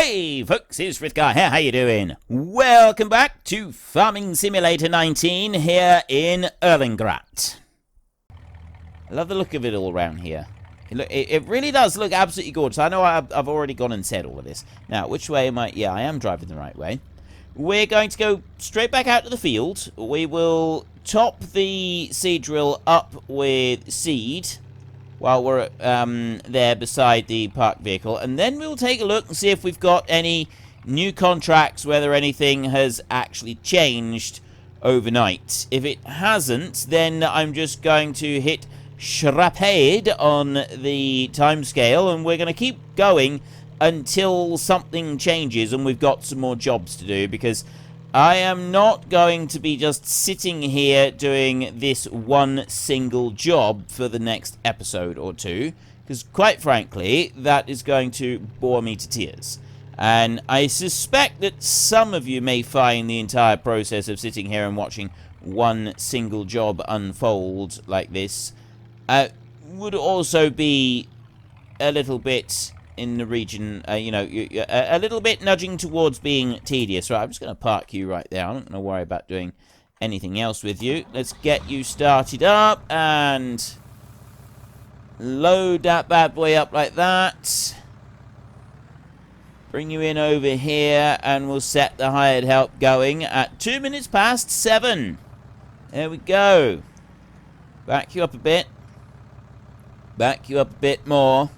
Hey folks, it's Frithgar here, how you doing? Welcome back to Farming Simulator 19 here in Erlengrat. I love the look of it all around here. It really does look absolutely gorgeous. I know I've already gone and said all of this. Now, which way am I? Yeah, I am driving the right way. We're going to go straight back out to the field. We will top the seed drill up with seed while we're there beside the parked vehicle, and then we'll take a look and see if we've got any new contracts, whether anything has actually changed overnight. If it hasn't, then I'm just going to hit Shrapade on the timescale, and we're going to keep going until something changes and we've got some more jobs to do, because I am not going to be just sitting here doing this one single job for the next episode or two, because quite frankly, that is going to bore me to tears. And I suspect that some of you may find the entire process of sitting here and watching one single job unfold like this would also be a little bit in the region, a little bit nudging towards being tedious. Right, I'm just going to park you right there. I'm not going to worry about doing anything else with you. Let's get you started up and load that bad boy up like that. Bring you in over here, and we'll set the hired help going at 2 minutes past 7. There we go. Back you up a bit. Back you up a bit more.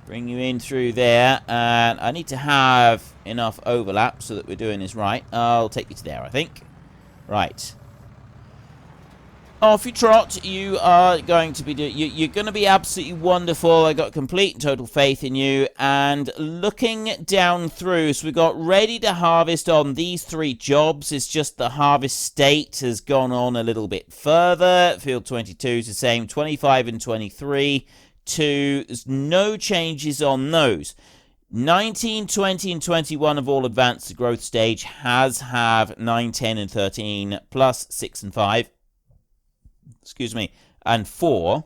Bring you in through there, and I need to have enough overlap so that we're doing this right. I'll take you to there, I think. Right. Off you trot. You are going to be you're going to be absolutely wonderful. I got complete and total faith in you. And looking down through, so we got ready to harvest on these 3 jobs. It's just the harvest state has gone on a little bit further. Field 22 is the same. 25 and 23. There's no changes on those. 19, 20, and 21 have all advanced the growth stage. Have 9, 10, and 13 plus 6 and 5. Excuse me, and 4.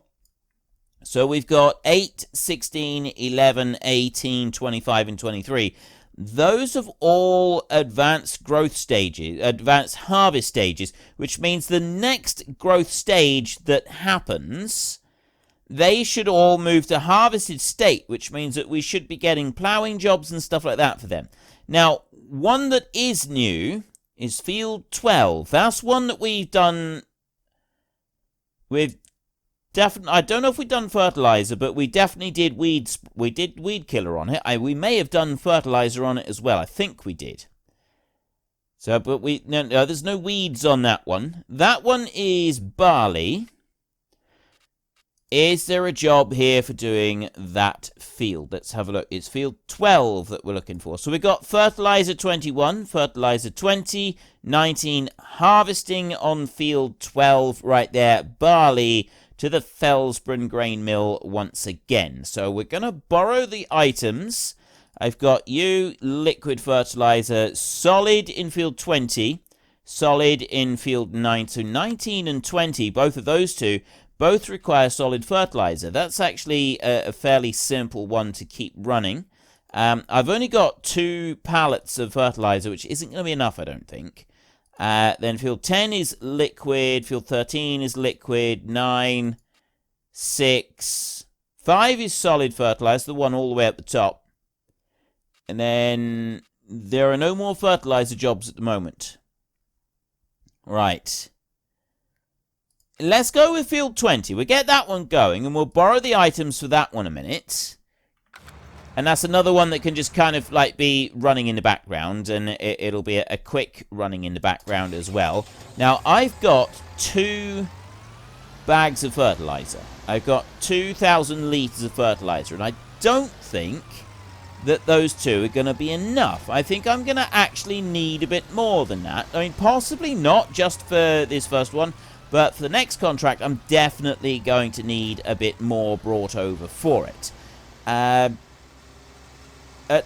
So we've got 8, 16, 11, 18, 25, and 23. Those have all advanced growth stages, advanced harvest stages, which means the next growth stage that happens, they should all move to harvested state, which means that we should be getting ploughing jobs and stuff like that for them. Now, one that is new is field 12. That's one that we've done. We've definitely, I don't know if we've done fertilizer, but we definitely did weeds. We did weed killer on it. We may have done fertilizer on it as well. I think we did. So, but no, there's no weeds on that one. That one is barley. Is there a job here for doing that field? Let's have a look. It's field 12 that we're looking for. So we've got fertilizer 21, fertilizer 20, 19, harvesting on field 12 right there. Barley to the Felsbrunn grain mill once again. So we're going to borrow the items. I've got you, liquid fertilizer, solid in field 20, solid in field 9. So 19 and 20, both of those two, both require solid fertilizer. That's actually a fairly simple one to keep running. I've only got 2 pallets of fertilizer, which isn't going to be enough, I don't think. Then field 10 is liquid. Field 13 is liquid. 9, 6, 5 is solid fertilizer, the one all the way at the top. And then there are no more fertilizer jobs at the moment. Right. Let's go with field 20. We'll get that one going, and we'll borrow the items for that one a minute. And that's another one that can just kind of like be running in the background, and it'll be a quick running in the background as well. Now, I've got 2 bags of fertilizer. I've got 2,000 litres of fertilizer, and I don't think that those 2 are going to be enough. I think I'm going to actually need a bit more than that. I mean, possibly not just for this first one, but for the next contract, I'm definitely going to need a bit more brought over for it. At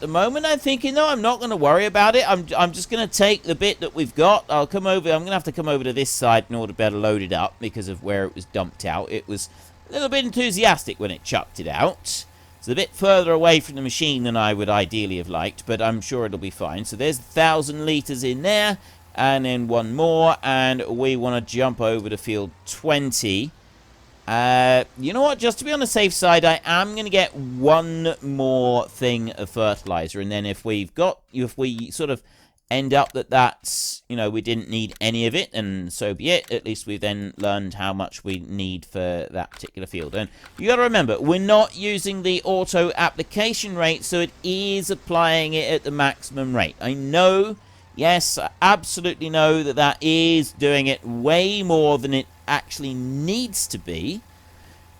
the moment, I'm thinking, no, I'm not going to worry about it. I'm just going to take the bit that we've got. I'll come over. I'm going to have to come over to this side in order to be able to load it up because of where it was dumped out. It was a little bit enthusiastic when it chucked it out. It's a bit further away from the machine than I would ideally have liked, but I'm sure it'll be fine. So there's 1,000 litres in there, and then one more, and we want to jump over to field 20. You know what? Just to be on the safe side, I am going to get one more thing of fertilizer, and then if we sort of end up that's, you know, we didn't need any of it, and so be it. At least we've then learned how much we need for that particular field. And you got to remember, we're not using the auto application rate, so it is applying it at the maximum rate. I know, yes, I absolutely know that is doing it way more than it actually needs to be.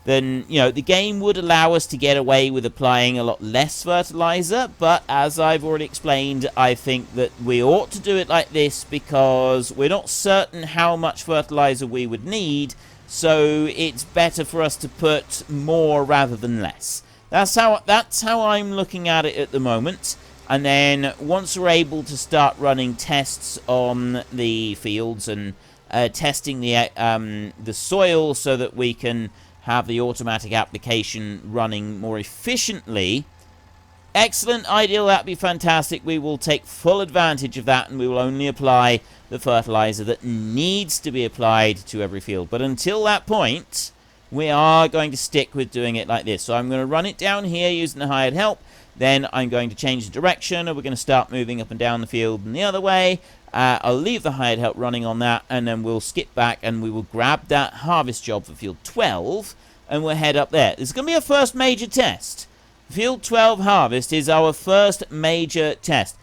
Then, you know, the game would allow us to get away with applying a lot less fertilizer, but as I've already explained, I think that we ought to do it like this because we're not certain how much fertilizer we would need, so it's better for us to put more rather than less. That's how I'm looking at it at the moment. And then once we're able to start running tests on the fields and testing the soil so that we can have the automatic application running more efficiently. Excellent, ideal, that'd be fantastic. We will take full advantage of that, and we will only apply the fertilizer that needs to be applied to every field. But until that point, we are going to stick with doing it like this. So I'm going to run it down here using the hired help. Then I'm going to change the direction, and we're going to start moving up and down the field and the other way. I'll leave the hired help running on that, and then we'll skip back and we will grab that harvest job for field 12, and we'll head up there. This is going to be our first major test. Field 12 harvest is our first major test.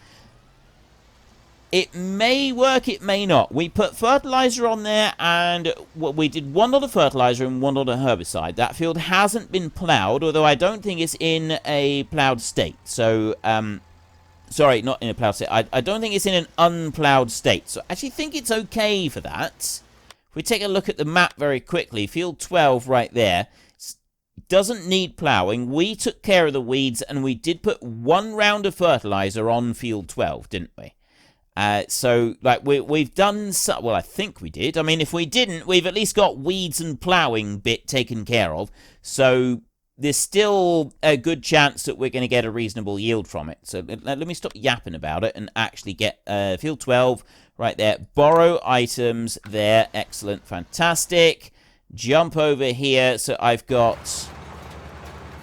It may work, it may not. We put fertilizer on there, and we did one lot of fertilizer and one lot of herbicide. That field hasn't been ploughed, although I don't think it's in a ploughed state. So, sorry, not in a ploughed state. I don't think it's in an unploughed state. So I actually think it's okay for that. If we take a look at the map very quickly, field 12 right there doesn't need ploughing. We took care of the weeds, and we did put one round of fertilizer on field 12, didn't we? So, like, we've done so, well, I think we did. I mean, if we didn't, we've at least got weeds and ploughing bit taken care of. So there's still a good chance that we're going to get a reasonable yield from it. So let me stop yapping about it and actually get field 12 right there. Borrow items there. Excellent. Fantastic. Jump over here. So I've got...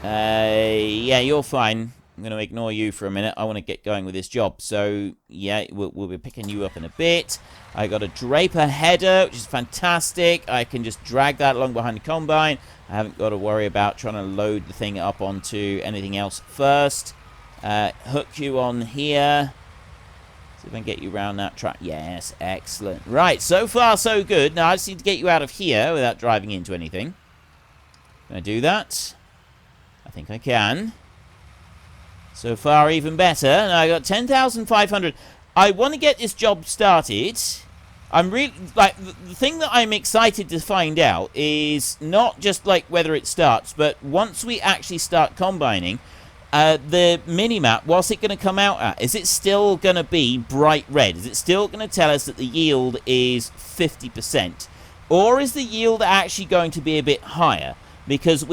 yeah, you're fine. I'm going to ignore you for a minute. I want to get going with this job. So, yeah, we'll be picking you up in a bit. I got a draper header, which is fantastic. I can just drag that along behind the combine. I haven't got to worry about trying to load the thing up onto anything else first. Hook you on here. See if I can get you around that track. Yes, excellent. Right, so far so good. Now, I just need to get you out of here without driving into anything. Can I do that? I think I can. So far, even better. Now, I got 10,500. I want to get this job started. I'm really, like, the thing that I'm excited to find out is not just, like, whether it starts, but once we actually start combining, the mini-map, what's it going to come out at? Is it still going to be bright red? Is it still going to tell us that the yield is 50%? Or is the yield actually going to be a bit higher? Because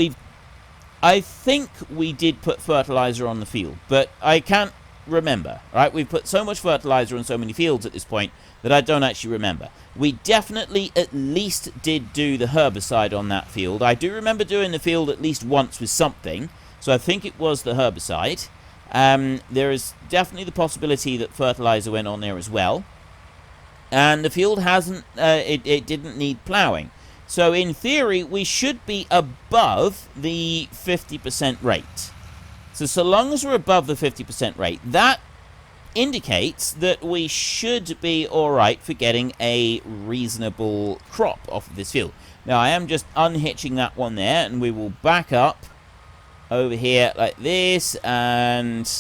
I think we did put fertilizer on the field, but I can't remember, right? We've put so much fertilizer on so many fields at this point that I don't actually remember. We definitely at least did do the herbicide on that field. I do remember doing the field at least once with something, so I think it was the herbicide. There is definitely the possibility that fertilizer went on there as well. And the field hasn't, it didn't need ploughing. So, in theory, we should be above the 50% rate. So long as we're above the 50% rate, that indicates that we should be alright for getting a reasonable crop off of this field. Now, I am just unhitching that one there, and we will back up over here like this, and...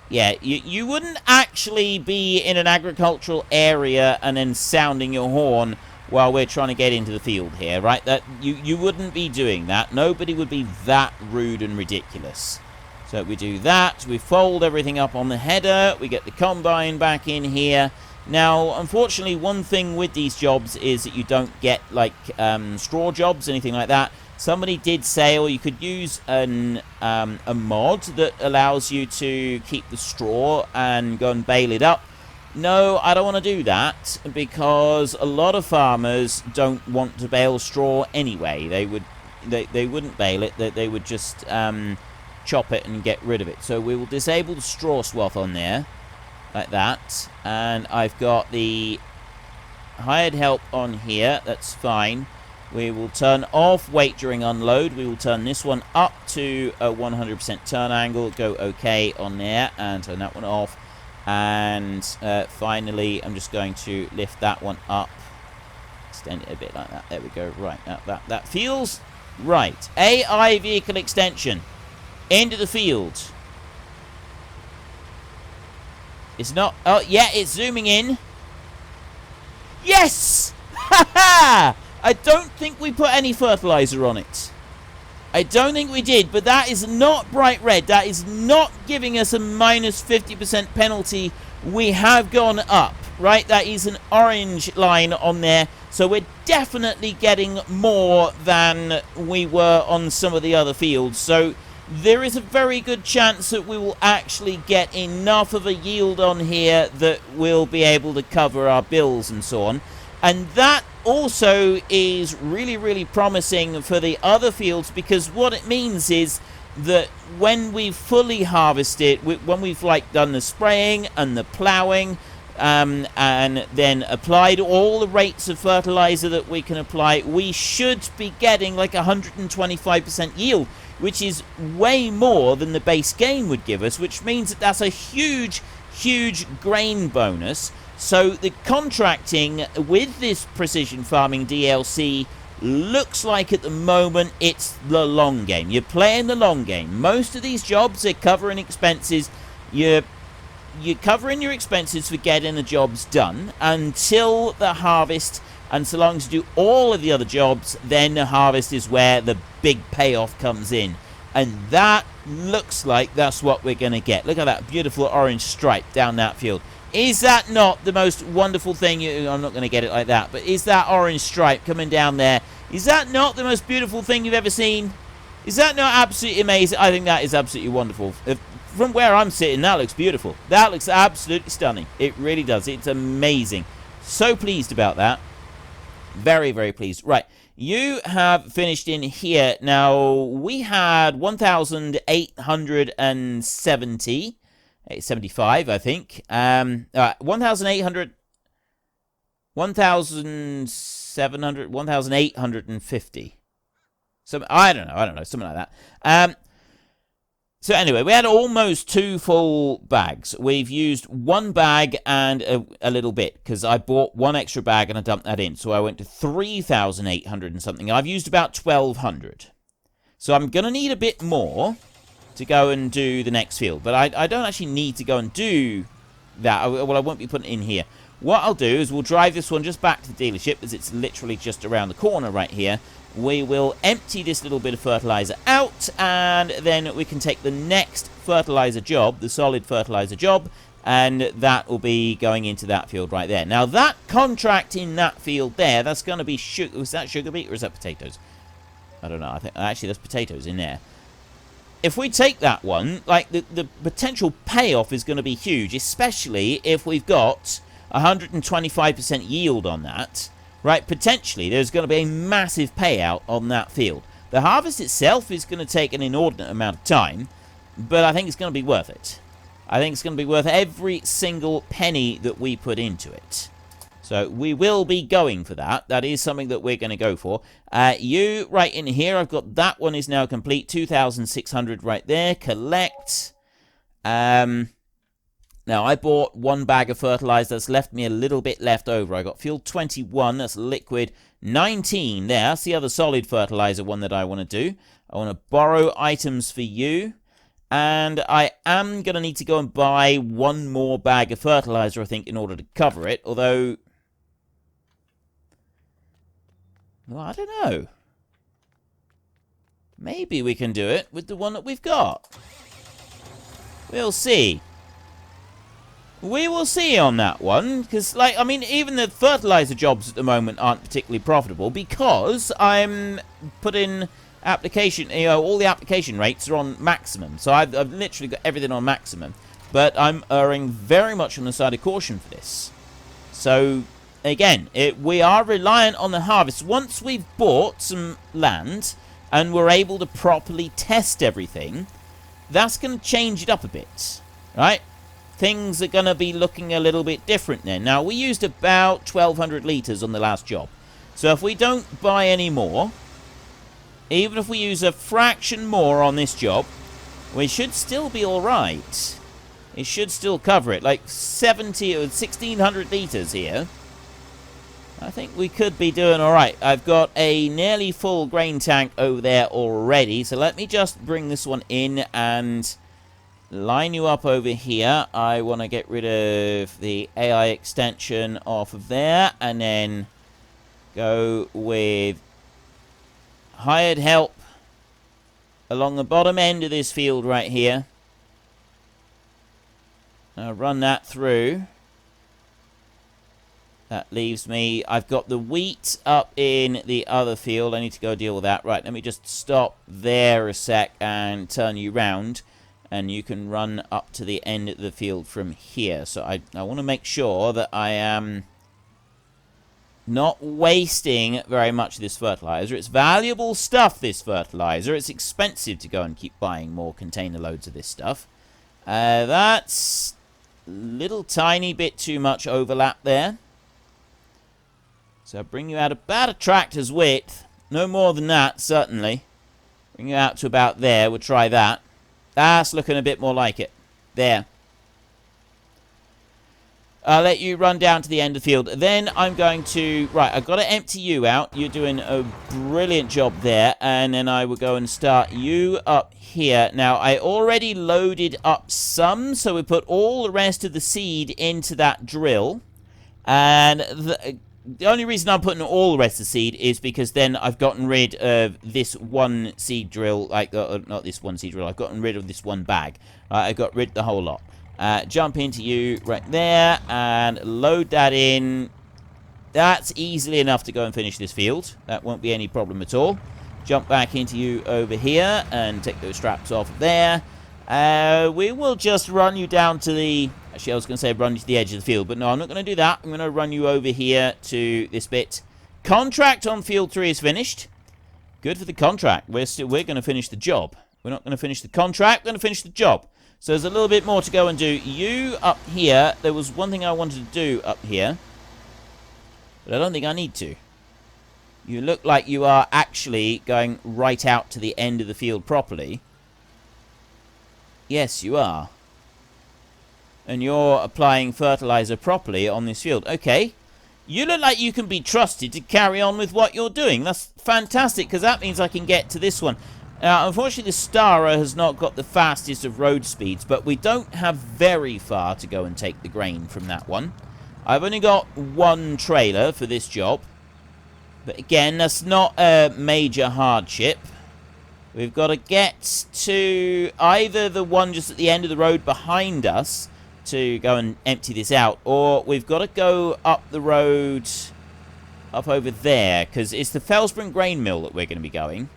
yeah, you wouldn't actually be in an agricultural area and then sounding your horn while we're trying to get into the field here, right? That you wouldn't be doing that. Nobody would be that rude and ridiculous. So we do that. We fold everything up on the header. We get the combine back in here. Now, unfortunately, one thing with these jobs is that you don't get, like, straw jobs, anything like that. somebody did say, or you could use a mod that allows you to keep the straw and go and bale it up. No, I don't want to do that, because a lot of farmers don't want to bale straw anyway. They wouldn't bale it. They would just chop it and get rid of it. So we will disable the straw swath on there, like that. And I've got the hired help on here. That's fine. We will turn off wait during unload. We will turn this one up to a 100% turn angle. Go OK on there and turn that one off. And finally, I'm just going to lift that one up. Extend it a bit like that. There we go. Right. That feels right. AI vehicle extension. Into the field. It's not... Oh, yeah, it's zooming in. Yes! Ha ha! I don't think we put any fertilizer on it. I don't think we did, but that is not bright red. That is not giving us a minus 50% penalty. We have gone up, right? That is an orange line on there. So we're definitely getting more than we were on some of the other fields. So there is a very good chance that we will actually get enough of a yield on here that we'll be able to cover our bills and so on. And that also is really, really promising for the other fields, because what it means is that when we've fully harvested, when we've like done the spraying and the ploughing, and then applied all the rates of fertilizer that we can apply, we should be getting like 125% yield, which is way more than the base game would give us, which means that that's a huge, huge grain bonus. So the contracting with this precision farming DLC looks like at the moment it's the long game. You're playing the long game. Most of these jobs are covering expenses. You're covering your expenses for getting the jobs done until the harvest, and so long as you do all of the other jobs, then the harvest is where the big payoff comes in. And that looks like that's what we're going to get. Look at that beautiful orange stripe down that field. Is that not the most wonderful thing? I'm not going to get it like that, but is that orange stripe coming down there? Is that not the most beautiful thing you've ever seen? Is that not absolutely amazing? I think that is absolutely wonderful. From where I'm sitting, that looks beautiful. That looks absolutely stunning. It really does. It's amazing. So pleased about that. Very, very pleased. Right. You have finished in here. Now, we had 1,870. 75, I think. 1,800, 1,700, 1,850. So I don't know, something like that. So anyway, we had almost 2 full bags. We've used 1 bag and a little bit, because I bought 1 extra bag and I dumped that in. So I went to 3,800 and something. I've used about 1,200. So I'm going to need a bit more to go and do the next field, but I don't actually need to go and do that. Well, I won't be putting it in here. What I'll do is we'll drive this one just back to the dealership, as it's literally just around the corner right here. We will empty this little bit of fertilizer out, and then we can take the next fertilizer job, the solid fertilizer job, and that will be going into that field right there. Now, that contract in that field there, that's going to be sugar. Was that sugar beet or is that potatoes? I don't know. I think actually that's potatoes in there. If we take that one, like, the potential payoff is going to be huge, especially if we've got 125% yield on that, right? Potentially, there's going to be a massive payout on that field. The harvest itself is going to take an inordinate amount of time, but I think it's going to be worth it. I think it's going to be worth every single penny that we put into it. So we will be going for that. That is something that we're going to go for. You, right in here, I've got that one is now complete. 2,600 right there. Collect. Now, I bought 1 bag of fertilizer. That's left me a little bit left over. I got fuel 21. That's liquid 19 there. That's the other solid fertilizer one that I want to do. I want to borrow items for you. And I am going to need to go and buy 1 more bag of fertilizer, I think, in order to cover it. Although, well, I don't know. Maybe we can do it with the one that we've got. We'll see. We will see on that one. Because, like, I mean, even the fertilizer jobs at the moment aren't particularly profitable. Because I'm putting application, all the application rates are on maximum. So I've literally got everything on maximum. But I'm erring very much on the side of caution for this. So, again, we are reliant on the harvest. Once we've bought some land and we're able to properly test everything, that's going to change it up a bit, right? Things are going to be looking a little bit different then. Now, we used about 1,200 litres on the last job. So if we don't buy any more, even if we use a fraction more on this job, we should still be all right. It should still cover it. Like 70 or 1,600 litres here. I think we could be doing all right. I've got a nearly full grain tank over there already. So let me just bring this one in and line you up over here. I want to get rid of the AI extension off of there. And then go with hired help along the bottom end of this field right here. I'll run that through. That leaves me... I've got the wheat up in the other field. I need to go deal with that. Right, let me just stop there a sec and turn you round. And you can run up to the end of the field from here. So I want to make sure that I am not wasting very much of this fertilizer. It's valuable stuff, this fertilizer. It's expensive to go and keep buying more container loads of this stuff. That's a little tiny bit too much overlap there. So I'll bring you out about a tractor's width. No more than that, certainly. Bring you out to about there. We'll try that. That's looking a bit more like it. There. I'll let you run down to the end of the field. Then I'm going to... Right, I've got to empty you out. You're doing a brilliant job there. And then I will go and start you up here. Now, I already loaded up some, so we put all the rest of the seed into that drill. And the only reason I'm putting all the rest of the seed is because then I've gotten rid of this one seed drill. Like, not this one seed drill. I've gotten rid of this one bag. I got rid of the whole lot. Jump into you right there and load that in. That's easily enough to go and finish this field. That won't be any problem at all. Jump back into you over here and take those straps off there. We will just run you down to the... Actually, I was going to say run you to the edge of the field, but no, I'm not going to do that. I'm going to run you over here to this bit. Contract on field 3 is finished. Good for the contract. We're going to finish the job. We're not going to finish the contract. We're going to finish the job. So there's a little bit more to go and do. You up here, there was one thing I wanted to do up here, but I don't think I need to. You look like you are actually going right out to the end of the field properly. Yes, you are. And you're applying fertilizer properly on this field. Okay. You look like you can be trusted to carry on with what you're doing. That's fantastic, because that means I can get to this one. Now, unfortunately, the Stara has not got the fastest of road speeds, but we don't have very far to go and take the grain from that one. I've only got one trailer for this job. But again, that's not a major hardship. We've got to get to either the one just at the end of the road behind us to go and empty this out, or we've got to go up the road up over there, because it's the Fellsborough grain mill that we're going to be going.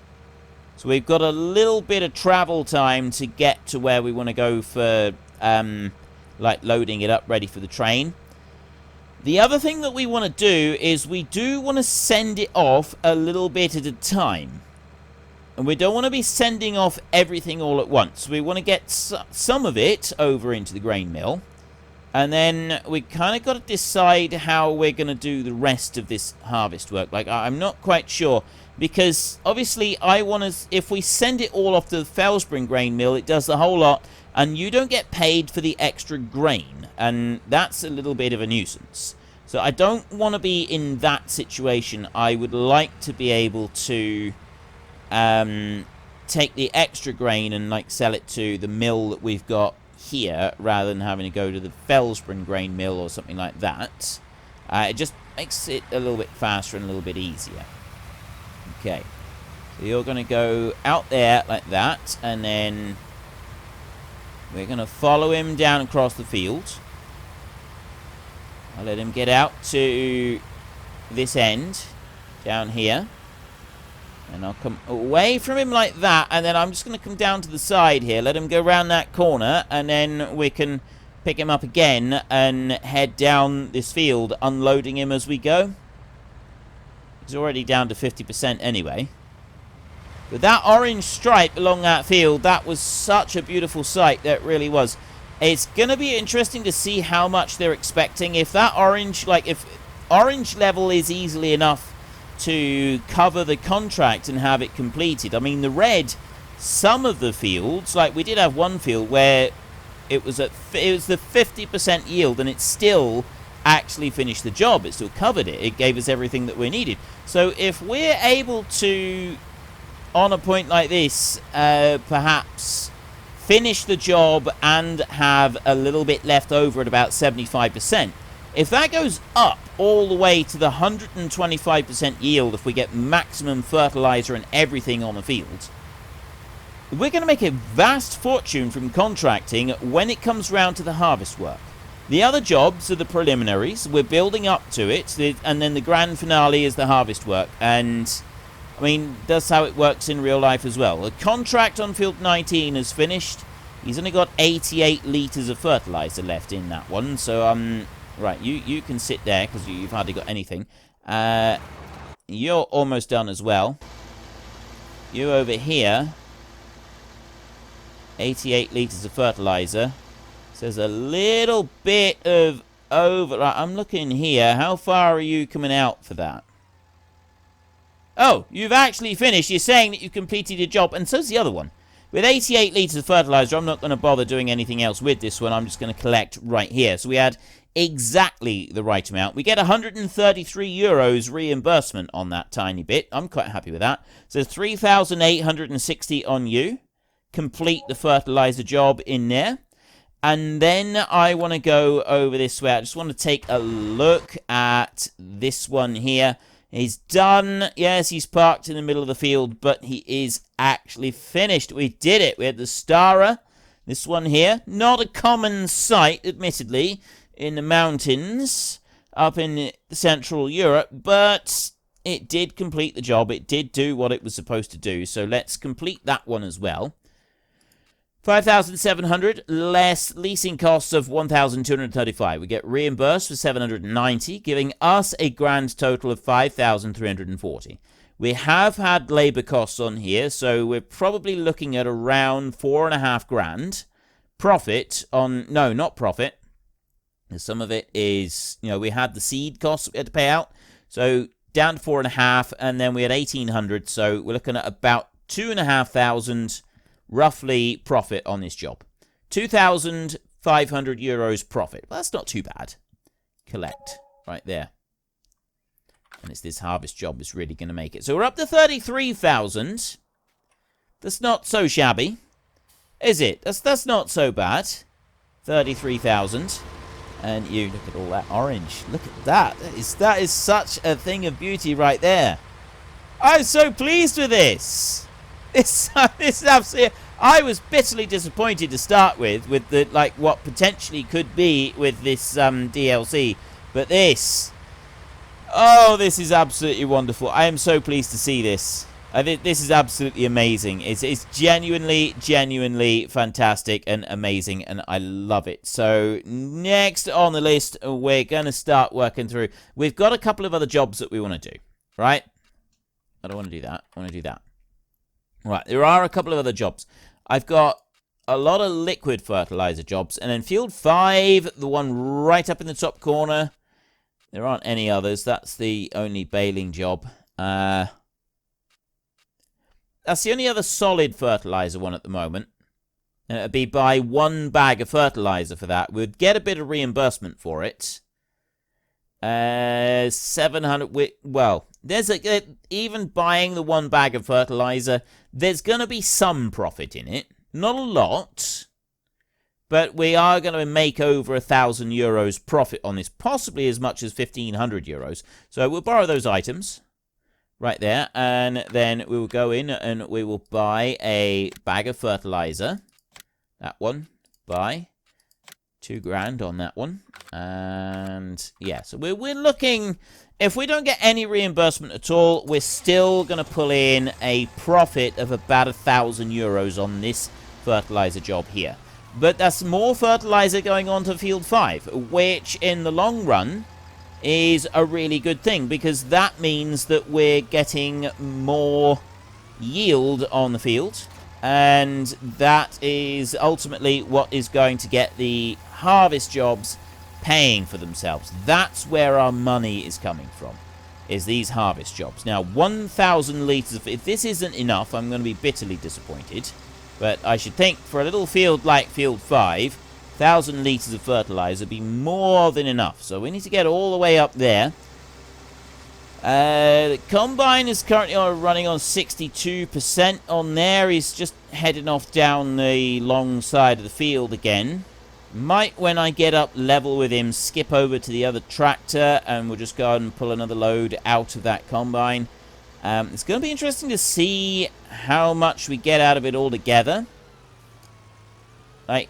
So we've got a little bit of travel time to get to where we want to go for, like, loading it up ready for the train. The other thing that we want to do is we do want to send it off a little bit at a time. And we don't want to be sending off everything all at once. We want to get some of it over into the grain mill. And then we kind of got to decide how we're going to do the rest of this harvest work. Like, I'm not quite sure. Because, obviously, I want to... If we send it all off to the Fellsborough grain mill, it does the whole lot. And you don't get paid for the extra grain. And that's a little bit of a nuisance. So I don't want to be in that situation. I would like to be able to... take the extra grain and like sell it to the mill that we've got here, rather than having to go to the Fellsborough grain mill or something like that. It just makes it a little bit faster and a little bit easier. Okay, so you're going to go out there like that, and then we're going to follow him down across the field. I'll let him get out to this end down here. And I'll come away from him like that, and then I'm just going to come down to the side here, let him go around that corner, and then we can pick him up again and head down this field, unloading him as we go. He's already down to 50% anyway. But that orange stripe along that field, that was such a beautiful sight, that really was. It's going to be interesting to see how much they're expecting. If that orange, like, if orange level is easily enough to cover the contract and have it completed. I mean, the red, some of the fields, like we did have one field where it was the 50% yield and it still actually finished the job. It still covered it. It gave us everything that we needed. So if we're able to, on a point like this, perhaps finish the job and have a little bit left over at about 75%, if that goes up all the way to the 125% yield, if we get maximum fertilizer and everything on the field, we're going to make a vast fortune from contracting when it comes round to the harvest work. The other jobs are the preliminaries. We're building up to it, and then the grand finale is the harvest work. And, I mean, that's how it works in real life as well. The contract on field 19 is finished. He's only got 88 litres of fertilizer left in that one, so, right, you can sit there, because you've hardly got anything. You're almost done as well. You over here, 88 litres of fertilizer. So there's a little bit of over... Right, I'm looking here. How far are you coming out for that? Oh, you've actually finished. You're saying that you've completed your job, and so's the other one. With 88 litres of fertilizer, I'm not going to bother doing anything else with this one. I'm just going to collect right here. So we had exactly the right amount. We get 133 euros reimbursement on that tiny bit. I'm quite happy with that. So 3,860 on you. Complete the fertilizer job in there. And then I want to go over this way. I just want to take a look at this one here. He's done. Yes, he's parked in the middle of the field, but he is actually finished. We did it. We had the Stara. This one here. Not a common sight, admittedly, in the mountains up in Central Europe, but it did complete the job. It did do what it was supposed to do. So let's complete that one as well. 5,700 less leasing costs of 1,235. We get reimbursed for 790, giving us a grand total of 5,340. We have had labour costs on here, so we're probably looking at around 4.5 grand. Profit on... No, not profit. Some of it is... You know, we had the seed costs we had to pay out. So down to 4.5, and then we had 1,800. So we're looking at about 2,500 roughly profit on this job. 2,500 euros profit. Well, that's not too bad. Collect. Right there. And it's this harvest job that's really going to make it. So we're up to 33,000. That's not so shabby. Is it? That's not so bad. 33,000. And you look at all that orange. Look at that. That is such a thing of beauty right there. I'm so pleased with this. This is absolutely... I was bitterly disappointed to start with the, like, what potentially could be with this DLC. But this... Oh, this is absolutely wonderful. I am so pleased to see this. This is absolutely amazing. It's genuinely fantastic and amazing, and I love it. So, next on the list, we're going to start working through... We've got a couple of other jobs that we want to do, right? I don't want to do that. I want to do that. Right, there are a couple of other jobs. I've got a lot of liquid fertilizer jobs. And then field 5, the one right up in the top corner. There aren't any others. That's the only baling job. That's the only other solid fertilizer one at the moment. And it'd be buy 1 bag of fertilizer for that. We'd get a bit of reimbursement for it. 700... Well, there's even buying the 1 bag of fertilizer, there's going to be some profit in it. Not a lot. But we are going to make over 1,000 euros profit on this. Possibly as much as 1,500 euros. So we'll borrow those items. Right there. And then we will go in and we will buy a bag of fertilizer. That one. Buy. $2,000 on that one. And yeah, so we're looking, if we don't get any reimbursement at all, we're still going to pull in a profit of about €1,000 on this fertilizer job here. But that's more fertilizer going on to field 5, which in the long run is a really good thing, because that means that we're getting more yield on the field, and that is ultimately what is going to get the harvest jobs paying for themselves. That's where our money is coming from, is these harvest jobs. Now, 1,000 litres of... if this isn't enough, I'm going to be bitterly disappointed. But I should think for a little field like field 5, 1,000 litres of fertiliser would be more than enough. So we need to get all the way up there. The combine is currently running on 62% on there. He's just heading off down the long side of the field again. Might, when I get up level with him, skip over to the other tractor, and we'll just go and pull another load out of that combine. It's going to be interesting to see how much we get out of it all together. Like,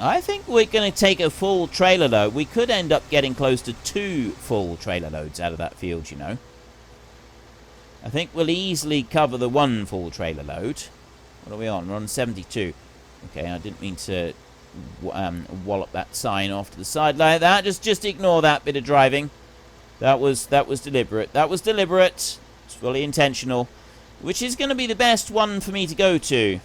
I think we're going to take a full trailer load. We could end up getting close to 2 full trailer loads out of that field, you know. I think we'll easily cover the 1 full trailer load. What are we on? We're on 72. Okay, I didn't mean to wallop that sign off to the side like that. Just ignore that bit of driving. That was deliberate. That was deliberate. It's fully intentional. Which is going to be the best one for me to go to.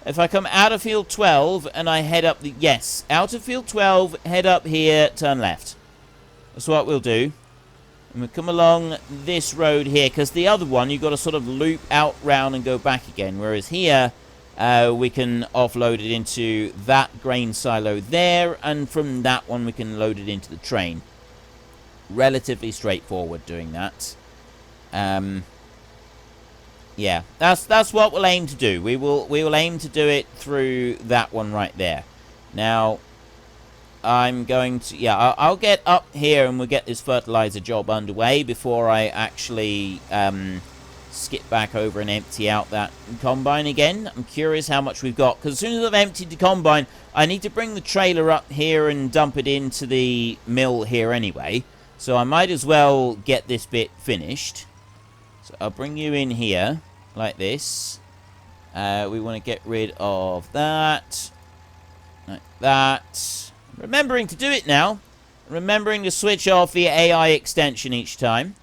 If I come out of field 12 and I head up the... yes, out of field 12, head up here, turn left. That's what we'll do. And we'll come along this road here, because the other one, you've got to sort of loop out, round, and go back again. Whereas here, we can offload it into that grain silo there, and from that one we can load it into the train. Relatively straightforward doing that. Yeah, that's what we'll aim to do. We will aim to do it through that one right there. Now, I'm going to... yeah, I'll get up here and we'll get this fertilizer job underway before I actually skip back over and empty out that combine again. I'm curious how much we've got, because as soon as I've emptied the combine, I need to bring the trailer up here and dump it into the mill here anyway. So I might as well get this bit finished. So I'll bring you in here, like this. We want to get rid of that. Like that. Remembering to do it now. Remembering to switch off the AI extension each time.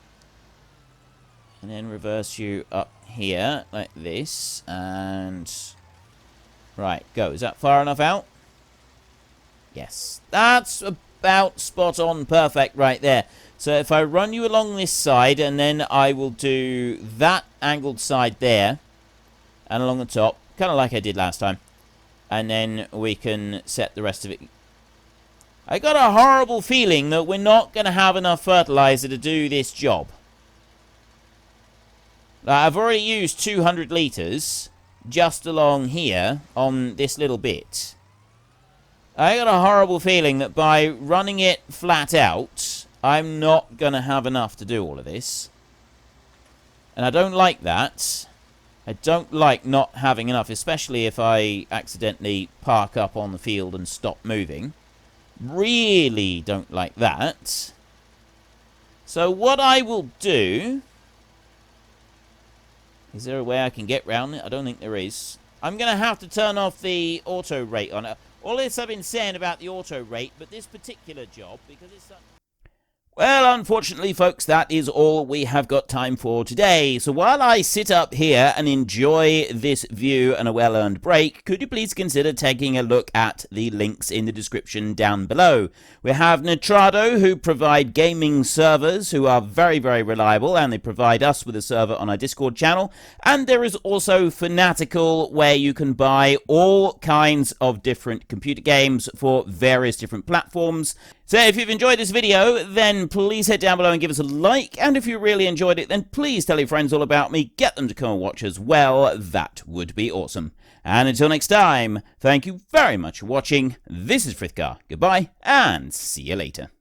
And then reverse you up here, like this. And... right, go. Is that far enough out? Yes. That's about spot on perfect right there. So if I run you along this side, and then I will do that angled side there, and along the top, kind of like I did last time. And then we can set the rest of it. I got a horrible feeling that we're not going to have enough fertilizer to do this job. I've already used 200 litres just along here on this little bit. I got a horrible feeling that by running it flat out, I'm not going to have enough to do all of this. And I don't like that. I don't like not having enough, especially if I accidentally park up on the field and stop moving. Really don't like that. So what I will do... is there a way I can get round it? I don't think there is. I'm going to have to turn off the auto rate on it. All this I've been saying about the auto rate, but this particular job, because it's... well, unfortunately, folks, that is all we have got time for today. So while I sit up here and enjoy this view and a well-earned break, could you please consider taking a look at the links in the description down below? We have Nitrado, who provide gaming servers, who are very, very reliable, and they provide us with a server on our Discord channel. And there is also Fanatical, where you can buy all kinds of different computer games for various different platforms. So if you've enjoyed this video, then please head down below and give us a like. And if you really enjoyed it, then please tell your friends all about me. Get them to come and watch as well. That would be awesome. And until next time, thank you very much for watching. This is Frithgar. Goodbye, and see you later.